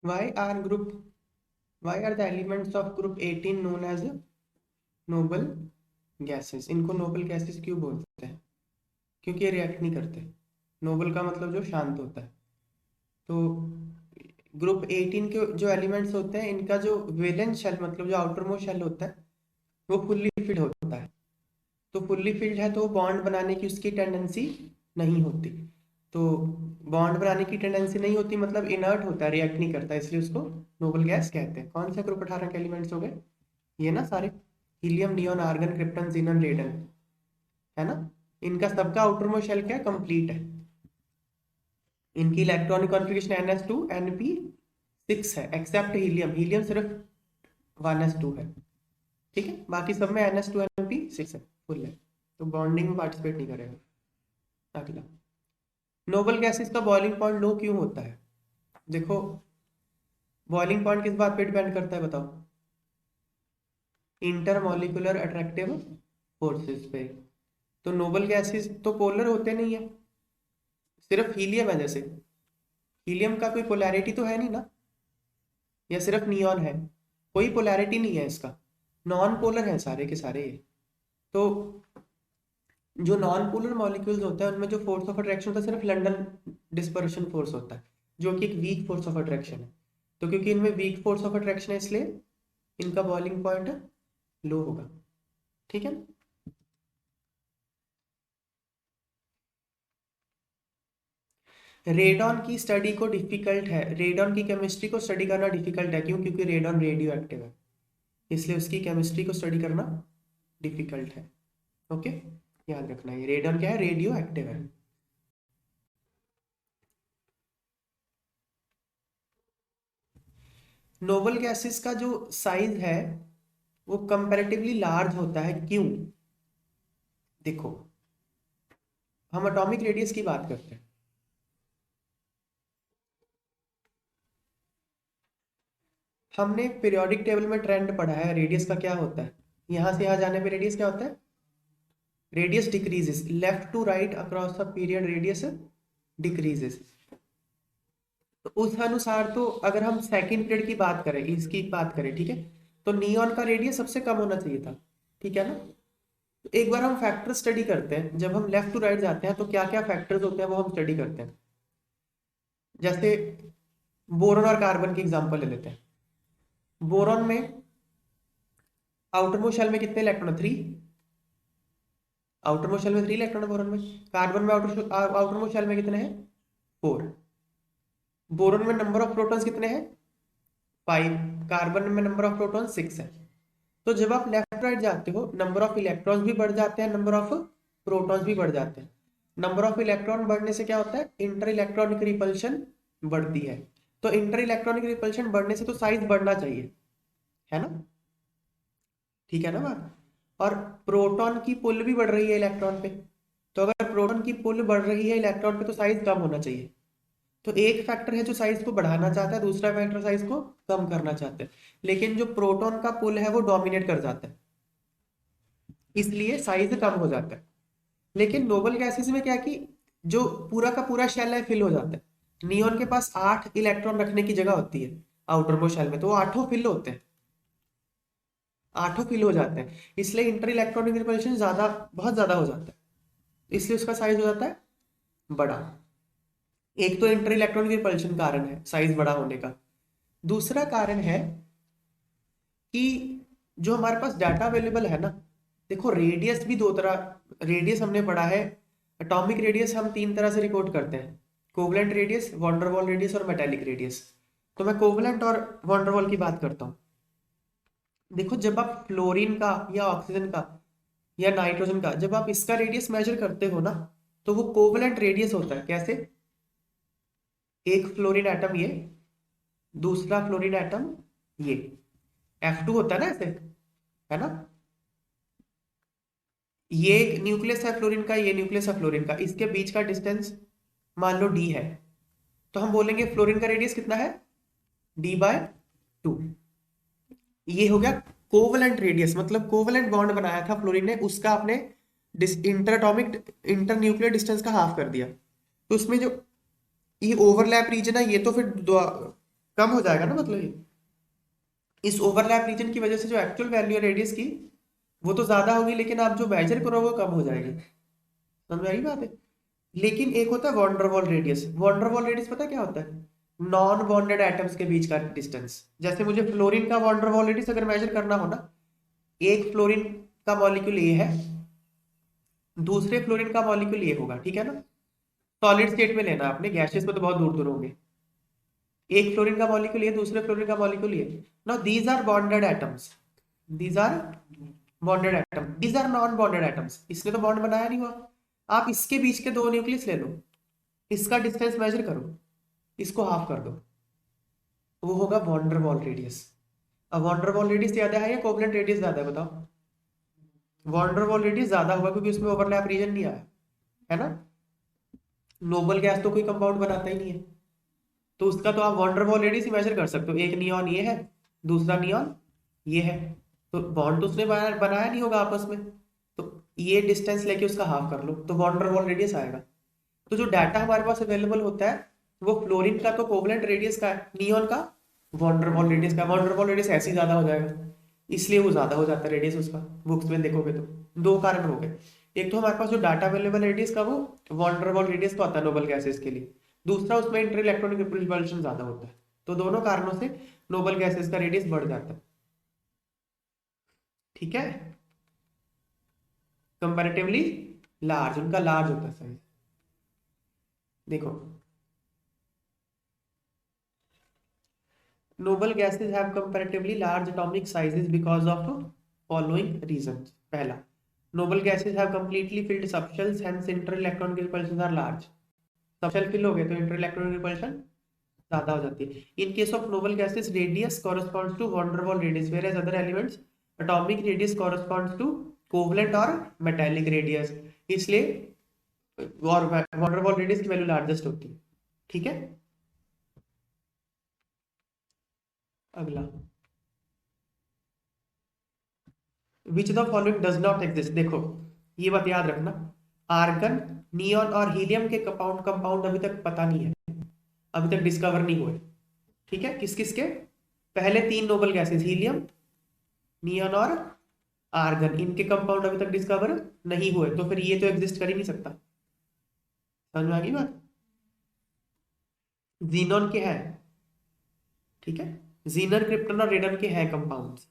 why are the elements of group 18 known as noble gases? इनको noble gases क्यों बोलते हैं? क्योंकि ये रिएक्ट नहीं करते। नोबल का मतलब जो शांत होता है। तो ग्रुप 18 के जो एलिमेंट्स होते हैं, इनका जो वेलेंस शेल मतलब जो आउटर मोस्ट शेल होता है वो फुल्ली फिल्ड होता है। तो फुल्ली फिल्ड है तो बॉन्ड बनाने की उसकी टेंडेंसी नहीं होती। तो बॉन्ड बनाने की टेंडेंसी नहीं होती मतलब इनर्ट होता है, रिएक्ट नहीं करता, इसलिए उसको नोबल गैस कहते हैं। कौन से ग्रुप 18 के एलिमेंट्स हो गए? ये ना सारे, helium, neon, argon, krypton, xenon, radon, है ना। इनका सबका आउटर मोस्ट शेल क्या कंप्लीट है। इनकी इलेक्ट्रॉनिक कॉन्फ़िगरेशन NH2 Np6 है, एक्सेप्ट हीलियम। हीलियम सिर्फ 1s2 है, ठीक है। बाकी सब में NH2 Np6 है, फुल है। तो बॉन्डिंग में पार्टिसिपेट नहीं करेगा। अगला, नोबल गैसेस का बॉइलिंग पॉइंट लो क्यों होता है? देखो, बॉइलिंग पॉइंट किस बात पे डिपेंड करता है बताओ? इंटरमॉलिक्यूलर अट्रैक्टिव फोर्सेस पे। तो नोबल गैसेस तो पोलर होते नहीं है, सिर्फ हीलियम है। जैसे हीलियम का कोई पोलैरिटी तो है नहीं ना, या सिर्फ नियॉन है? कोई पोलैरिटी नहीं है इसका, नॉन पोलर है सारे के सारे ये। तो जो नॉन पोलर मॉलिक्यूल्स होते हैं उनमें जो फोर्स ऑफ अट्रैक्शन होता है सिर्फ लंडन डिस्पर्शन फोर्स होता है, जो कि एक वीक फोर्स ऑफ अट्रैक्शन है। तो क्योंकि इनमें वीक फोर्स ऑफ अट्रैक्शन है इसलिए इनका बॉइलिंग पॉइंट लो होगा, ठीक है। रेडॉन की स्टडी को डिफिकल्ट है, रेडॉन की केमिस्ट्री को स्टडी करना डिफिकल्ट है। क्यों? क्योंकि रेडॉन रेडियो एक्टिव है, इसलिए उसकी केमिस्ट्री को स्टडी करना डिफिकल्ट है। ओके, याद रखना है रेडॉन क्या है, रेडियो एक्टिव है। नोबल गैसेस का जो साइज है वो कंपैरेटिवली लार्ज होता है। क्यों? देखो, हम एटॉमिक रेडियस की बात करते हैं। हमने पीरियोडिक टेबल में ट्रेंड पढ़ा है, रेडियस का क्या होता है। यहां से यहां जाने पे रेडियस क्या होता है? Radius decreases, left to right across the period radius decreases. तो उस अनुसार तो अगर हम सेकंड पीरियड की बात करें, इसकी बात करें, ठीक है, तो नियॉन का रेडियस सबसे कम होना चाहिए था, ठीक है ना। तो एक बार हम फैक्टर स्टडी करते हैं, जब हम लेफ्ट टू राइट जाते हैं तो क्या क्या फैक्टर्स होते हैं वो हम स्टडी करते हैं। जैसे बोरॉन और कार्बन की एग्जांपल ले लेते हैं। बोरॉन में आउटर मोस्ट शेल में कितने इलेक्ट्रॉन है? 3। आउटर मोस्ट शेल में 3 इलेक्ट्रॉन है बोरॉन में। कार्बन में आउटर मोस्ट शेल में कितने हैं? 4। बोरॉन में नंबर ऑफ प्रोटॉन्स कितने हैं? 5। कार्बन में नंबर ऑफ प्रोटॉन 6 है। तो जब आप लेफ्ट राइट जाते हो नंबर ऑफ इलेक्ट्रॉन्स भी बढ़ जाते हैं, नंबर ऑफ प्रोटॉन्स भी बढ़ जाते हैं। नंबर ऑफ इलेक्ट्रॉन बढ़ने से क्या होता है? इंटर इलेक्ट्रॉनिक रिपल्शन बढ़ती है। तो इंटर इलेक्ट्रॉनिक रिपल्शन बढ़ने से तो साइज बढ़ना चाहिए, है ना, ठीक है ना बात। और प्रोटॉन की पुल भी बढ़ रही है इलेक्ट्रॉन पे, तो अगर प्रोटॉन की पुल बढ़ रही है इलेक्ट्रॉन पे तो साइज कम होना चाहिए। तो एक फैक्टर है जो साइज को बढ़ाना चाहता है, दूसरा फैक्टर साइज को कम करना चाहता है। लेकिन जो प्रोटॉन का पुल है वो डोमिनेट कर जाता है, इसलिए साइज कम हो जाता है। लेकिन नोबल गैसेस में क्या कि जो पूरा का पूरा शेल है फिल हो जाता है। नियोन के पास 8 इलेक्ट्रॉन रखने की जगह होती है आउटर मोस्ट शेल में, तो वो 8 फिल होते हैं, 8 फिल हो जाते हैं। इसलिए इंटर इलेक्ट्रॉनिक रिपल्शन ज्यादा, बहुत ज्यादा हो जाता है, इसलिए उसका साइज हो जाता है बड़ा। एक तो इंटर इलेक्ट्रॉनिक रिपल्शन कारण है साइज बड़ा होने का। दूसरा कारण है कि जो हमारे पास डाटा अवेलेबल है ना, देखो रेडियस भी दो तरह, रेडियस हमने पढ़ा है, एटॉमिक रेडियस हम 3 तरह से रिकॉर्ड करते हैं, कोवलेंट रेडियस, वॉन्डरवॉल रेडियस और मेटालिक रेडियस। तो मैं कोवलेंट और वॉन्डरवॉल की बात करता हूँ। देखो, जब आप फ्लोरीन का या ऑक्सीजन का या नाइट्रोजन का, जब आप इसका रेडियस मेजर करते हो ना, तो वो कोवलेंट रेडियस होता है। कैसे? एक फ्लोरीन एटम ये, दूसरा फ्लोरीन एटम ये, F2 होता है ना ऐसे, है ना। ये न्यूक्लियस है फ्लोरीन का, ये न्यूक्लियस है फ्लोरीन का, इसके बीच का डिस्टेंस मान लो d है। तो हम बोलेंगे फ्लोरीन का रेडियस कितना है? d/2। ये हो गया कोवलेंट रेडियस, मतलब कोवलेंट बॉन्ड बनाया था फ्लोरीन ने, उसका आपने inter atomic, inter nuclear distance का हाफ कर दिया। तो उसमें जो ये ओवरलैप रीजन है ये तो फिर कम हो जाएगा ना, मतलब ये इस ओवरलैप रीजन की वजह से जो एक्चुअल वैल्यू है रेडियस की वो तो ज्यादा होगी, लेकिन आप जो मेजर करोगे वो कम हो जाएगी। समझ आई बात है। लेकिन एक होता है वॉन्डरवॉल रेडियस। वॉन्डरवॉल रेडियस पता है क्या होता है? नॉन बॉन्डेड एटम्स के बीच का डिस्टेंस। जैसे मुझे फ्लोरीन का वॉन्डरवॉल रेडियस अगर मेजर करना हो ना, एक फ्लोरीन का मॉलिक्यूल ये है, दूसरे फ्लोरीन का मॉलिक्यूल ये होगा, ठीक है ना। सॉलिड स्टेट में लेना आपने, गैसेस में तो बहुत दूर दूर होंगे। एक फ्लोरीन का मॉलिक्यूल ये, दूसरे फ्लोरीन का मॉलिक्यूल ये। Now these are bonded atoms, these are bonded atom, these are non bonded atoms. इसने तो बॉन्ड बनाया नहीं हुआ। आप इसके बीच के दो न्यूक्लियस ले लो, इसका डिस्टेंस मेजर करो, इसको हाफ कर दो, वो होगा वॉन्डरवॉल रेडियस। अब वॉन्डरवॉल रेडियस ज्यादा है या कोवलेंट रेडियस ज्यादा है बताओ? वॉन्डरवॉल रेडियस ज्यादा होगा क्योंकि उसमें ओवरलैप रीजन नहीं आया, है ना। नोबल गैस तो कोई कंपाउंड बनाता ही नहीं है, तो उसका तो आप वॉन्डरवॉल रेडियस ही मेजर कर सकते हो। एक नियॉन ये है, दूसरा नियॉन ये है, तो बॉन्ड तो उसने बनाया नहीं होगा आपस में, तो ये डिस्टेंस लेके उसका हाफ कर लो तो वॉन्डरवॉल रेडियस आएगा। तो जो डाटा हमारे पास अवेलेबल होता है वो फ्लोरीन का तो कोवलेंट रेडियस का है, नियॉन का वॉन्डरवॉल रेडियस का। वॉन्डरवॉल रेडियस ऐसे ही ज्यादा हो जाएगा, इसलिए वो ज्यादा हो जाता है रेडियस उसका। बुक्स में देखोगे तो दो कारण हो गए। एक तो हमारे पास जो डाटा अवेलेबल रेडियस का वो वॉन्डरवॉल रेडियस का होता है नोबल गैसेस के लिए, दूसरा उसमें इंटर इलेक्ट्रॉनिक रिपल्शन ज्यादा होता है। तो दोनों कारणों से नोबल गैसेस का रेडियस बढ़ जाता है, ठीक है। कंपैरेटिवली लार्ज, उनका लार्ज होता है साइज। देखो, noble gases have comparatively large atomic sizes because of following reasons. पहला, noble gases have completely filled subshells, hence inter-electron repulsions are large. Subshell fill हो गए तो इंटर इलेक्ट्रॉन रिपल्शन ज्यादा हो जाती है। In case of noble gases radius corresponds to van der Waals radius, where as other elements atomic radius corresponds to covalent और metallic radius. इसलिए van der Waals radius की वैल्यू लार्जेस्ट होती है, ठीक है। अगला, which the following does not exist. देखो ये बात याद रखना, आर्गन, नियॉन और हीलियम के कंपाउंड कंपाउंड अभी तक पता नहीं है, अभी तक डिस्कवर नहीं हुए, ठीक है। किस किस के? पहले तीन नोबल गैसेस हीलियम, नियॉन और आर्गन, इनके कंपाउंड अभी तक डिस्कवर नहीं हुए, तो फिर ये तो एग्जिस्ट कर ही नहीं सकता। समझ में आ गई बात? जीनॉन के हैं, ठीक है, जीनर, क्रिप्टन और रेडन के हैं कंपाउंड्स,